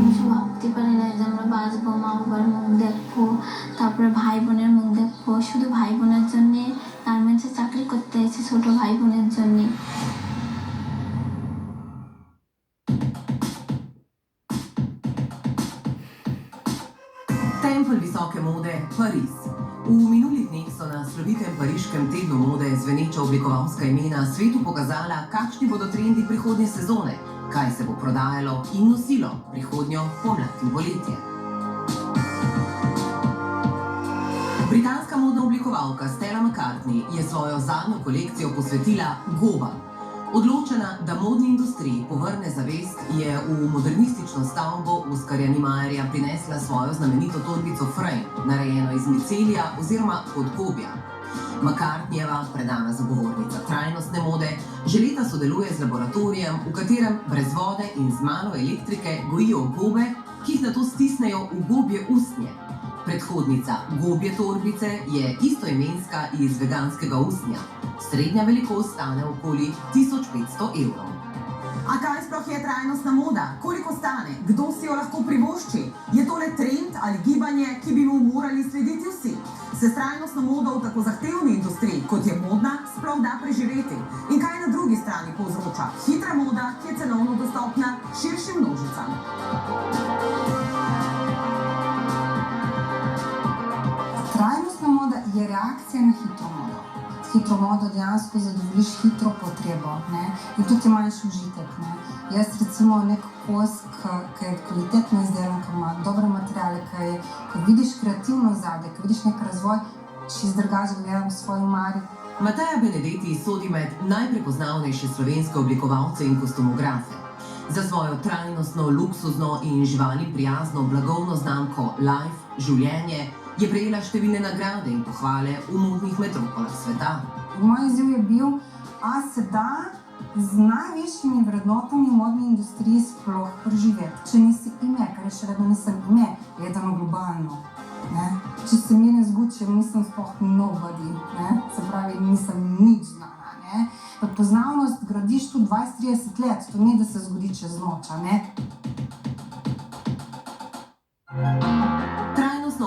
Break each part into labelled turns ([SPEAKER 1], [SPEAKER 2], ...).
[SPEAKER 1] কিছু ভাবতে পারি না যে আমরা বাঁচবো, মা বাবার মুখ দেখবো, তারপরে ভাই বোনের মুখ দেখবো। শুধু ভাই বোনের জন্যে গার্মেন্টসে চাকরি করতে এসেছি, ছোটো ভাই বোনের জন্যে।
[SPEAKER 2] Tempelj visoke mode Pariz. V minulih dneh so na slovitem pariškem tednu mode zveneča oblikovalska imena svetu pokazala, kakšni bodo trendi prihodnje sezone, kaj se bo prodajalo in nosilo prihodnjo pomlad in poletje. Britanska modna oblikovalka Stella McCartney je svojo zadnjo kolekcijo posvetila gobam. Odločena, da modni industriji povrne zavest, je v modernistično stavbo Oskarja Niemajerja prinesla svojo znamenito torbico Frame, narejeno iz micelija oziroma podgobja. McCartneyjeva, predana zagovornica trajnostne mode, že leta sodeluje z laboratorijem, v katerem brez vode in z malo elektrike gojijo gobe, ki jih nato stisnejo v gobje usnje. Predhodnica gobje torbice je istoimenska iz veganskega usnja. Srednja velikost stane okoli 1500 evrov. A kaj sploh je trajnostna moda? Koliko stane? Kdo si jo lahko privošči? Je to le trend ali gibanje, ki bi mu morali slediti vsi? Se trajnostno modo v tako zahtevni industriji, kot je modna, sploh da preživeti? In kaj na drugi strani povzroča? Hitra moda, ki je cenovno dostopna širšim množicam.
[SPEAKER 3] Trajnostna moda je reakcija na hitro modo. S hitro modo dejansko zadovoljiš hitro potrebo, ne? In tudi imaš užitek. Ne? Jaz recimo nek kos, ki je kvalitetno izdelan, ki ima dobre materiale, ki vidiš kreativno zadje, ki vidiš nek razvoj, čist drugače gledam svoj umari.
[SPEAKER 2] Mateja Benedetti sodi med najprepoznavnejše slovenske oblikovalce in kostumografe. Za svojo trajnostno, luksuzno in živalim prijazno blagovno znamko Life, življenje, je prejela številne nagrade in pohvale v modnih metropolah sveta.
[SPEAKER 3] Moj izziv je bil, a se da z najvišjimi vrednotami v modni industriji sploh preživeti. Če nisi ime, kar je še vedno nisem ime, gledano globalno. Ne? Če se mirem z Guccijem, nisem sploh nobody, ne? Se pravi, nisem nič znana. Ne? Poznavnost gradiš tu 20-30 let, to ni, da se zgodi čez noč, ne?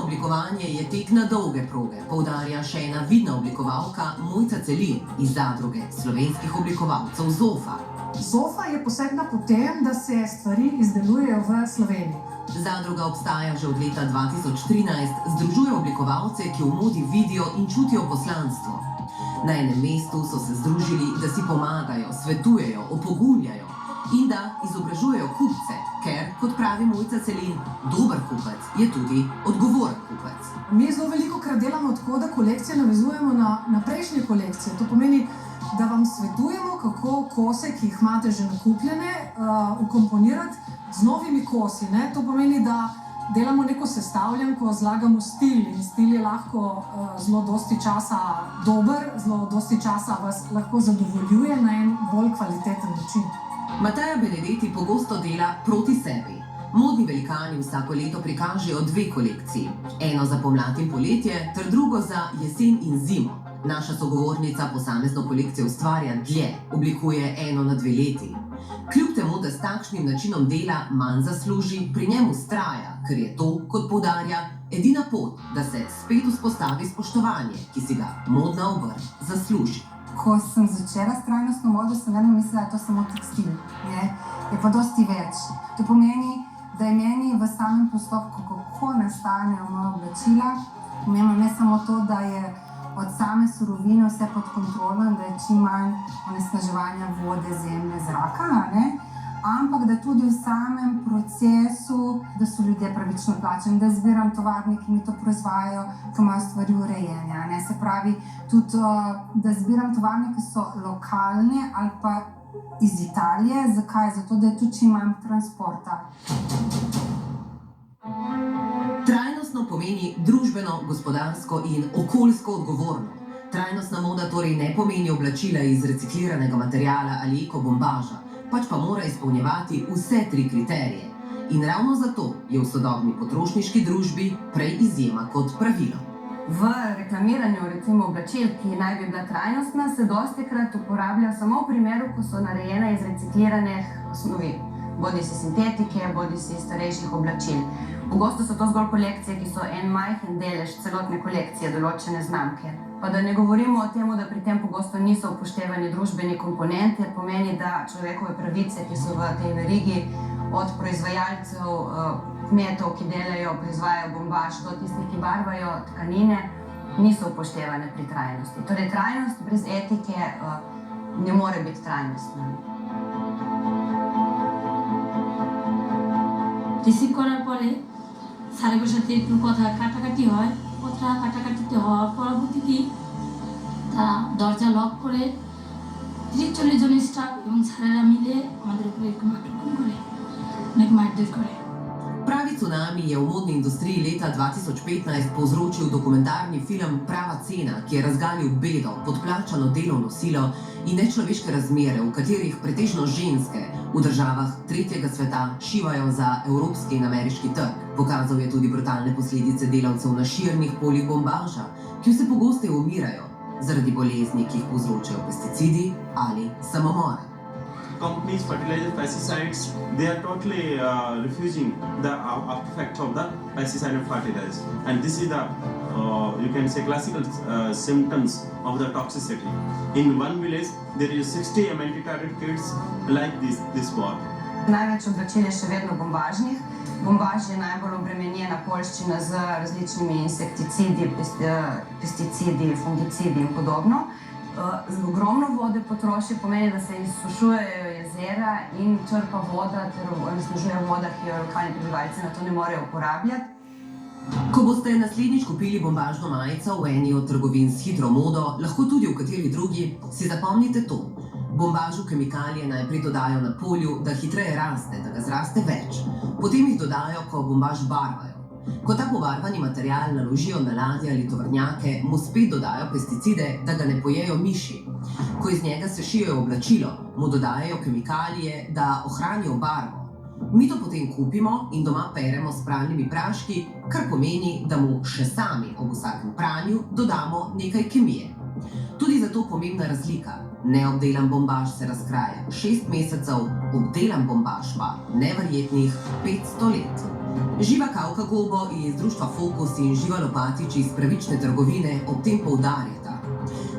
[SPEAKER 2] Oblikovanje je tek na dolge proge, poudarja še ena vidna oblikovalka Mojca Celin iz zadruge slovenskih oblikovalcev Zofa.
[SPEAKER 4] Zofa je posebna po tem, da se stvari izdelujejo v Sloveniji.
[SPEAKER 2] Zadruga obstaja že od leta 2013, združuje oblikovalce, ki v modi vidijo in čutijo poslanstvo. Na enem mestu so se združili, da si pomagajo, svetujejo, opogumljajo in da izobražujejo kupce, ker, kot pravi Mojca Celin, dober kupec je tudi odgovoren kupec.
[SPEAKER 4] Mi zelo velikokrat delamo tako, da kolekcije navezujemo na prejšnje kolekcije. To pomeni, da vam svetujemo, kako kose, ki jih imate že nakupljene, ukomponirati z novimi kosi. Ne? To pomeni, da delamo neko sestavljanko, zlagamo stil in stil je lahko zelo dosti časa dober, zelo dosti časa vas lahko zadovoljuje na en bolj kvaliteten način.
[SPEAKER 2] Mateja Benedetti pogosto dela proti sebi. Modni velikani vsako leto prikažejo dve kolekciji. Eno za pomlad in poletje, ter drugo za jesen in zimo. Naša sogovornica posamezno kolekcijo ustvarja dlje, oblikuje eno na 2 leti. Kljub temu, da s takšnim načinom dela manj zasluži, pri njem vztraja, ker je to, kot poudarja, edina pot, da se spet vzpostavi spoštovanje, ki si ga modna obrt zasluži.
[SPEAKER 3] Ko sem začela s trajnostno modo, sem vedno mislila, da je to samo tekstil. Ne? Je pa dosti več. To pomeni, da je meni v samem postopku, kako nastanejo moja oblačila, pomembno ne samo to, da je od same surovine vse pod kontrolo in da je čim manj onesnaževanja vode, zemlje, zraka, ne? Ampak da tudi v samem procesu, da so ljudje pravično plačani, da zbiram tovarne, ki mi to proizvajajo, ki imajo stvari urejene. Ne? Se pravi, tudi da zbiram tovarne, ki so lokalne ali pa iz Italije. Zakaj? Zato, da je tudi čim manj transporta.
[SPEAKER 2] Trajnostno pomeni družbeno, gospodarsko in okoljsko odgovorno. Trajnostna moda torej ne pomeni oblačila iz recikliranega materiala ali ekobombaža, pač pa mora izpolnjevati vse 3 kriterije. In ravno zato je v sodobni potrošniški družbi prej izjema kot pravilo.
[SPEAKER 5] V reklamiranju recimo oblačil, ki naj bi bila trajnostna, se dostikrat uporablja samo v primeru, ko so narejene iz recikliranih snovi. bodisi sintetike, bodisi starejših oblačil. Pogosto so to zgolj kolekcije, ki so en majhen delež celotne kolekcije določene znamke. Pa da ne govorimo o tem, da pri tem pogosto niso upoštevani družbeni komponenti, pomeni, da človekove pravice, ki so v tej verigi, od proizvajalcev, kmetov, ki delajo, proizvajajo bombaž, do tistih, ki barvajo tkanine, niso upoštevane pri trajnosti. Torej, trajnost brez etike ne more biti trajnostna.
[SPEAKER 6] Receive করার পরে স্যারের সাথে একটু কথা কাটাকাটি হয়। কথা কাটাকাটিতে হওয়ার পরবর্তীতেই তারা দরজা লক করে 30-40 জন স্টাফ এবং স্যারেরা মিলে আমাদের উপরে একটু আক্রমণ করে, অনেক মারধর করে।
[SPEAKER 2] Pravi cunami je v modni industriji leta 2015 povzročil dokumentarni film Prava cena, ki je razgalil bedo, podplačano delovno silo in nečloveške razmere, v katerih pretežno ženske v državah tretjega sveta šivajo za evropski in ameriški trg. Pokazal je tudi brutalne posledice delavcev na širnih poljih bombaža, ki vse pogosteje umirajo zaradi bolezni, ki jih povzročajo pesticidi ali samomore.
[SPEAKER 7] Companies, fertilizer, pesticides, they are totally refusing the after effects of the pesticide and fertilizers. And this is the, you can say, classical symptoms of the toxicity. In one village, there is 60 MLT-target kids like this boy.
[SPEAKER 5] Največ oblačil je še vedno bombažnih. Bombaž je najbolj obremenjena poljščina z različnimi insekticidi, pesticidi, fungicidi in podobno. Ogromno vode potroši, pomeni, da se izsušujejo jezera in črpa voda, ter onesnažuje voda, ki jo lokalni prebivalci na to ne morejo uporabljati.
[SPEAKER 2] Ko boste naslednjič kupili bombažno majico v eni od trgovin s hitro modo, lahko tudi v kateri drugi, si zapomnite to. Bombažu kemikalije najprej dodajo na polju, da hitreje raste, da ga zraste več. Potem jih dodajo, ko bombaž barvajo. Ko ta pobarvani material naložijo na ladje ali tovornjake, mu spet dodajo pesticide, da ga ne pojejo miši. Ko iz njega sešijo oblačilo, mu dodajajo kemikalije, da ohranijo barvo. Mi to potem kupimo in doma peremo s pralnimi praški, kar pomeni, da mu še sami ob vsakem pranju dodamo nekaj kemije. Tudi zato pomembna razlika. Neobdelan bombaž se razkraja 6 mesecev, obdelan bombaž pa neverjetnih 500 let. Živa Kavka Gobo iz društva Fokus in Živa Lopatič iz Pravične trgovine ob tem poudarjata.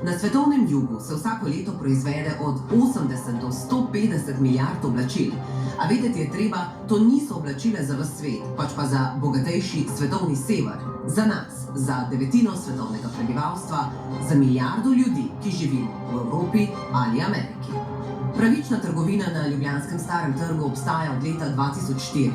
[SPEAKER 2] Na svetovnem jugu se vsako leto proizvede od 80 do 150 milijard oblačil. A vedeti je treba, to niso oblačile za ves svet, pač pa za bogatejši svetovni sever, za nas, za devetino svetovnega prebivalstva, za milijardo ljudi, ki živimo v Evropi ali Ameriki. Pravična trgovina na ljubljanskem Starem trgu obstaja od leta 2004.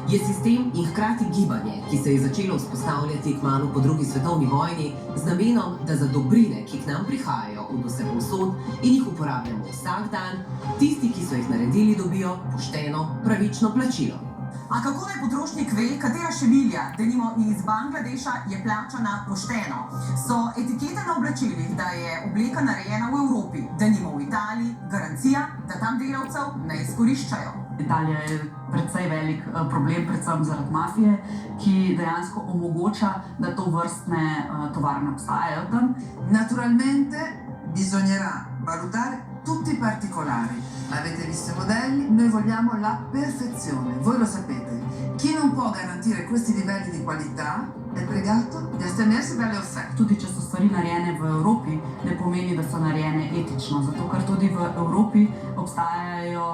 [SPEAKER 2] Je sistem in hkrati gibanje, ki se je začelo vzpostavljati kmalu po drugi svetovni vojni z namenom, da za dobrine, ki k nam prihajajo od vsepovsod in jih uporabljamo vsak dan, tisti, ki so jih naredili, dobijo pošteno, pravično plačilo. A kako naj potrošnik ve, katera šivilja, denimo iz Bangladeša, je plačana pošteno? So etikete na oblačilih, da je obleka narejena v Evropi, denimo v Italiji, garancija, da tam delavcev ne izkoriščajo?
[SPEAKER 8] Italija je precej velik problem, predvsem zaradi mafije, ki dejansko omogoča, da to vrstne tovarne obstajajo tam.
[SPEAKER 9] Naturalmente bisognerà valutare tutti i particolari. Avete visto i modelli? Noi vogliamo la perfezione, voi lo sapete. Chi non può garantire questi livelli di qualità è pregato di astenersi dalle offerte.
[SPEAKER 8] Tudi če so stvari narejene v Evropi, ne pomeni, da so narejene etično, zato ker tudi v Evropi obstajajo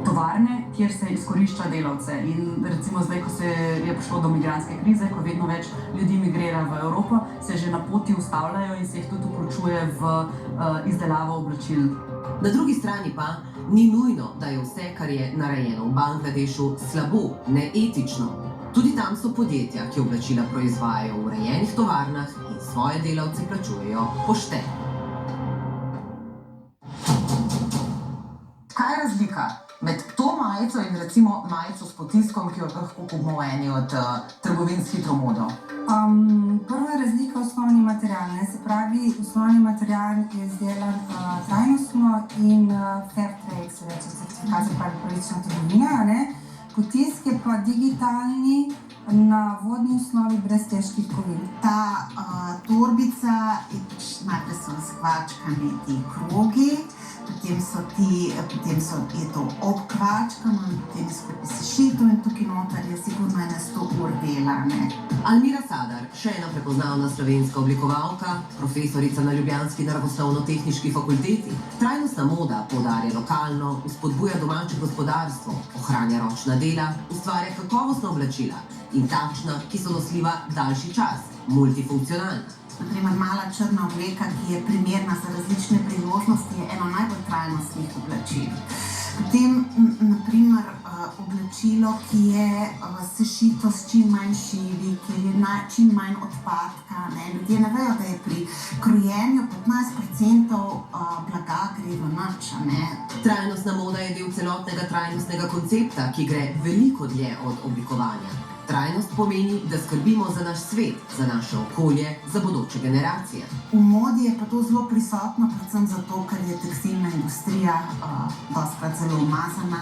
[SPEAKER 8] tovarne, kjer se izkorišča delavce. In recimo zdaj, ko se je prišlo do migrantske krize, ko vedno več ljudi migrira v Evropo, se že na poti ustavljajo in se jih tudi vključuje v izdelavo oblačil.
[SPEAKER 2] Na drugi strani pa ni nujno, da je vse, kar je narejeno v Bangladešu, slabo, neetično. Tudi tam so podjetja, ki oblačila proizvajajo v urejenih tovarnah in svoje delavce plačujejo pošteno. Kaj je razlika med to majico in recimo majico s potiskom, ki jo lahko kupimo v eni od trgovin s hitro modo?
[SPEAKER 3] Prva razlika je osnovni material. Se pravi, osnovni material je izdelan trajnostno in fair trade, se reče, certifikat za pravična trgovina. Potisk je pa digitalni na vodni osnovi brez težkih kovin.
[SPEAKER 10] Ta torbica, najprej so skvačkani ti krogi, potem je to obkvačkano in potem je skupaj sešito in tukaj noter je sigurno ene 100 ur dela, ne.
[SPEAKER 2] Almira Sadar, še ena prepoznavna slovenska oblikovalka, profesorica na ljubljanski naravoslovno-tehniški fakulteti. Trajnostna moda poudarja lokalno, vzpodbuja domače gospodarstvo, ohranja ročna dela, ustvarja kakovostna oblačila in takšna, ki so nosljiva daljši čas, multifunkcionalna.
[SPEAKER 10] Naprimer, mala črna obleka, ki je primerna za različne priložnosti, je eno najbolj trajnostnih oblačil. Potem, naprimer, oblačilo, ki je sešito s čim manj šivi, kjer je čim manj odpadka, ne. Ljudje ne vejo, da je pri krojenju 15% blaga gre v nič, ne.
[SPEAKER 2] Trajnostna moda je del celotnega trajnostnega koncepta, ki gre veliko dlje od oblikovanja. Trajnost pomeni, da skrbimo za naš svet, za naše okolje, za bodoče generacije.
[SPEAKER 10] V modi je pa to zelo prisotno, predvsem zato, ker je tekstilna industrija dostikrat zelo umazana,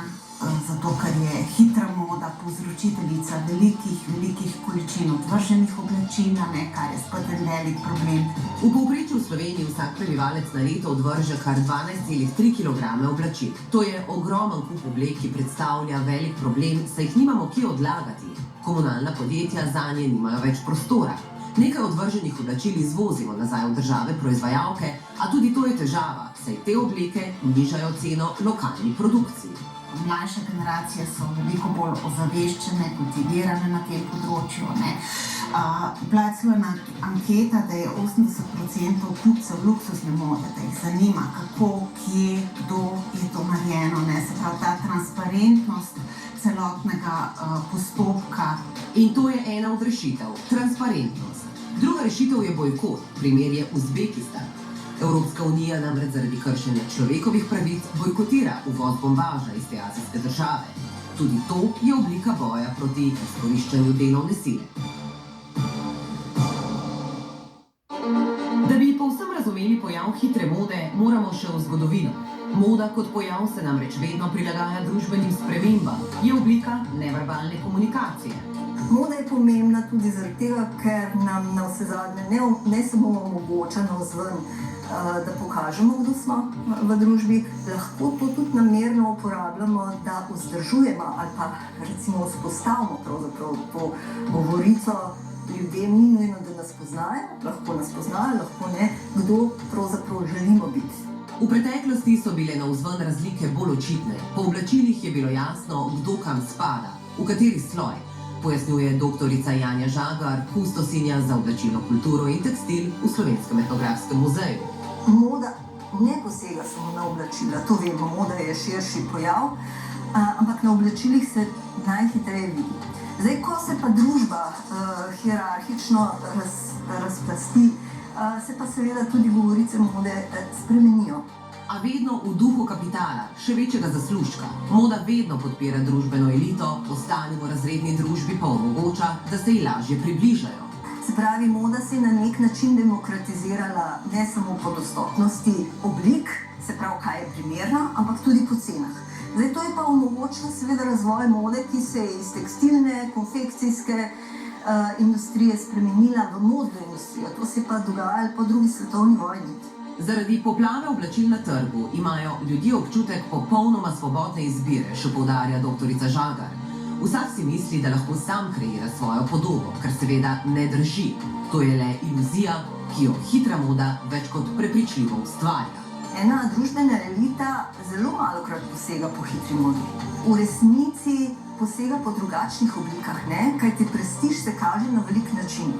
[SPEAKER 10] zato, ker je hitra moda povzročiteljica velikih količin odvrženih oblačil, kar je spet en velik problem.
[SPEAKER 2] V povprečju v Sloveniji vsak prebivalec na leto odvrže kar 12,3 kg oblačil. To je ogromen kup oblek, ki predstavlja velik problem, saj jih nimamo kje odlagati. Komunalna podjetja zanje nimajo več prostora. Nekaj odvrženih oblačil izvozimo nazaj v države proizvajalke, a tudi to je težava, saj te obleke nižajo ceno lokalni produkciji.
[SPEAKER 10] Mlajše generacije so veliko bolj ozaveščene, kultivirane na tem področju, ne. Bila je celo ena anketa, da je 80% kupcev luksuzne mode, da jih zanima, kako, kje, kdo je to narejeno, ne. Se pravi, ta transparentnost celotnega postopka.
[SPEAKER 2] In to je ena od rešitev, transparentnost. Druga rešitev je bojkot, primer je Uzbekistan. Evropska unija namreč zaradi kršenja človekovih pravic bojkotira uvoz bombaža iz te azijske države. Tudi to je oblika boja proti izkoriščanju delovne sile. Da bi povsem razumeli pojav hitre mode, moramo še v zgodovino. Moda kot pojav se namreč vedno prilagaja družbenim spremembam, je oblika neverbalne komunikacije.
[SPEAKER 11] Moda je pomembna tudi zaradi tega, ker nam navsezadnje ne samo omogoča navzven, da pokažemo, kdo smo v družbi, lahko to tudi namerno uporabljamo, da vzdržujemo ali pa recimo vzpostavimo pravzaprav to govorico ljudem, ni nujno, da nas poznajo, lahko ne, kdo pravzaprav želimo biti.
[SPEAKER 2] V preteklosti so bile navzven razlike bolj očitne. Po oblačilih je bilo jasno, kdo kam spada, v kateri sloj, pojasnjuje doktorica Janja Žagar, kustosinja za oblačilno kulturo in tekstil v Slovenskem etnografskem muzeju.
[SPEAKER 11] Moda ne posega samo na oblačila, to vemo, moda je širši pojav, ampak na oblačilih se najhitreje vidi. Zdaj, ko se pa družba hierarhično razplasti, se pa seveda tudi govorice mode spremenijo.
[SPEAKER 2] A vedno v duhu kapitala, še večjega zaslužka. Moda vedno podpira družbeno elito, ostali v razredni družbi pa omogoča, da se ji lažje približajo.
[SPEAKER 11] Se pravi, moda se je na nek način demokratizirala ne samo po dostopnosti oblik, se pravi, kaj je primerno, ampak tudi po cenah. Zdaj, to je pa omogočilo seveda razvoj mode, ki se je iz tekstilne, konfekcijske industrije spremenila v modno industrijo. To se je pa dogajalo po drugi svetovni vojni.
[SPEAKER 2] Zaradi poplave oblačil na trgu imajo ljudje občutek popolnoma svobodne izbire, še poudarja doktorica Žagar. Vsak si misli, da lahko sam kreira svojo podobo, kar seveda ne drži. To je le iluzija, ki jo hitra moda več kot prepričljivo ustvarja.
[SPEAKER 11] Ena družbena elita zelo malokrat posega po hitri modi. V resnici posega po drugačnih oblikah, kajti prestiž se kaže na velik način.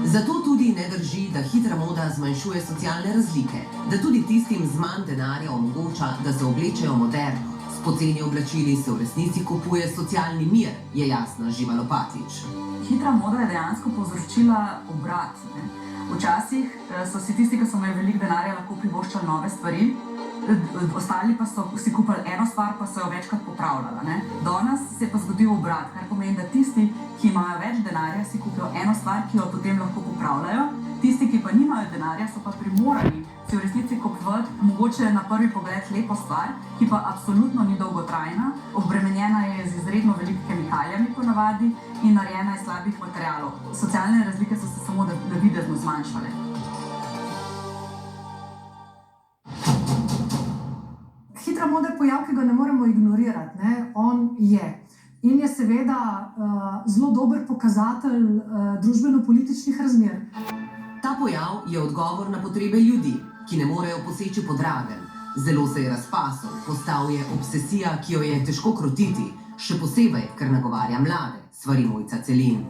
[SPEAKER 2] Zato tudi ne drži, da hitra moda zmanjšuje socialne razlike, da tudi tistim z manj denarja omogoča, da se oblečejo moderno. S poceni oblačili se v resnici kupuje socialni mir, je jasna Živa Lopatič.
[SPEAKER 8] Hitra moda je dejansko povzročila obrat. Včasih so si tisti, ki so imeli veliko denarja, lahko privoščali nove stvari, ostali pa so si kupili eno stvar, pa so jo večkrat popravljali. Danes se je pa zgodil obrat, kar pomeni, da tisti, ki imajo več denarja, si kupijo eno stvar, ki jo potem lahko popravljajo. Tisti, ki pa nimajo denarja, so pa primorani si v resnici kupovati mogoče na prvi pogled lepo stvar, ki pa absolutno ni dolgotrajna, obremenjena je z izredno veliko kemikalijami ponavadi in narejena iz slabih materialov. Socialne razlike so se samo videzno zmanjšale.
[SPEAKER 4] mode je pojav, ki ga ne moremo ignorirati, ne? On je. In je seveda zelo dober pokazatelj družbeno-političnih razmer.
[SPEAKER 2] Ta pojav je odgovor na potrebe ljudi, ki ne morejo poseči po dragem. Zelo se je razpasel, postal je obsesija, ki jo je težko krotiti, še posebej, ker nagovarja mlade, svari Mojca Celin.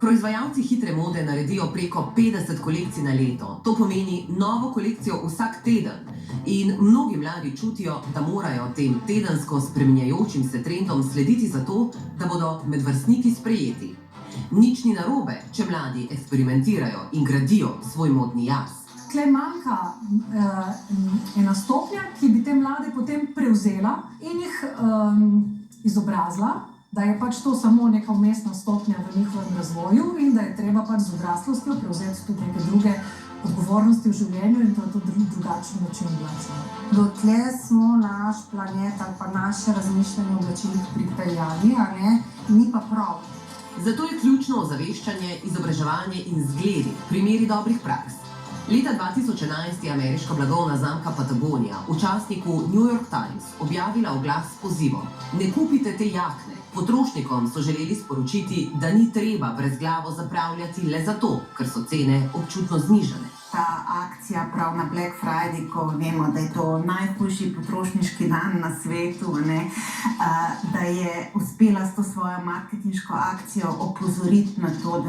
[SPEAKER 2] Proizvajalci hitre mode naredijo preko 50 kolekcij na leto. To pomeni novo kolekcijo vsak teden. In mnogi mladi čutijo, da morajo tem tedensko spreminjajočim se trendom slediti zato, da bodo med vrstniki sprejeti. Nič ni narobe, če mladi eksperimentirajo in gradijo svoj modni jaz.
[SPEAKER 4] Tukaj manjka ena stopnja, ki bi te mlade potem prevzela in jih izobrazila, da je pač to samo neka vmesna stopnja v njihovem razvoju in da je treba pač z odraslostjo prevzeti tudi neke druge odgovornosti v življenju in to je tudi drugačen način oblačenja.
[SPEAKER 3] Dotlej smo naš planet ali pa naše razmišljanje o oblačilih pripeljali, a ne, ni pa prav.
[SPEAKER 2] Zato je ključno ozaveščanje, izobraževanje in zgledi, primeri dobrih praks. Leta 2011 je ameriška blagovna znamka Patagonia v časniku New York Times objavila oglas s pozivom: ne kupite te jakne. Potrošnikom so želeli sporočiti, da ni treba brezglavo zapravljati le zato, ker so cene občutno znižane.
[SPEAKER 10] Ta akcija prav na Black Friday, ko vemo, da je to najhujši potrošniški dan na svetu, da je uspela s to svojo marketinško akcijo opozoriti na to,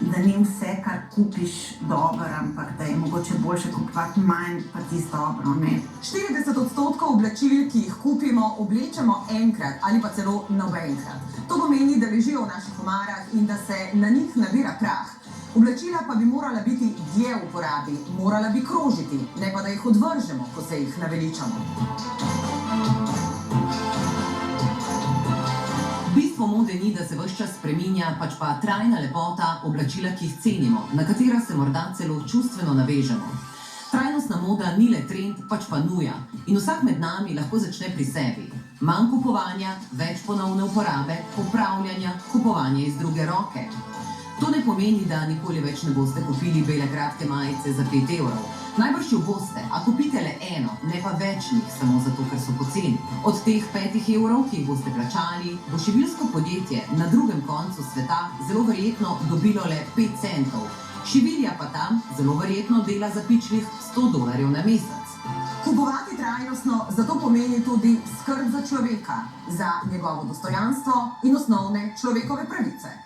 [SPEAKER 10] da ni vse, kar kupiš, dobro, ampak da je mogoče boljše kupovati manj, pa tisto dobro.
[SPEAKER 12] 40% oblačil, ki jih kupimo, oblečemo enkrat ali pa celo nobenkrat. To pomeni, da ležijo v naših omarah in da se na njih nabira prah. Oblačila pa bi morala biti dlje v uporabi, morala bi krožiti, ne pa da jih odvržemo, ko se jih naveličamo.
[SPEAKER 2] Bistvo mode ni, da se ves čas spreminja, pač pa trajna lepota oblačila, ki jih cenimo, na katera se morda celo čustveno navežemo. Trajnostna moda ni le trend, pač pa nuja. In vsak med nami lahko začne pri sebi. Manj kupovanja, več ponovne uporabe, popravljanja, kupovanje iz druge roke. To ne pomeni, da nikoli več ne boste kupili bele kratke majice za 5 evrov. Najbrž jo boste, a kupite le eno, ne pa več njih, samo zato, ker so poceni. Od teh 5 evrov, ki jih boste plačali, bo šiviljsko podjetje na drugem koncu sveta zelo verjetno dobilo le 5 centov. Šivilja pa tam zelo verjetno dela za pičlih $100 na mesec.
[SPEAKER 12] Kupovati trajnostno zato pomeni tudi skrb za človeka, za njegovo dostojanstvo in osnovne človekove pravice.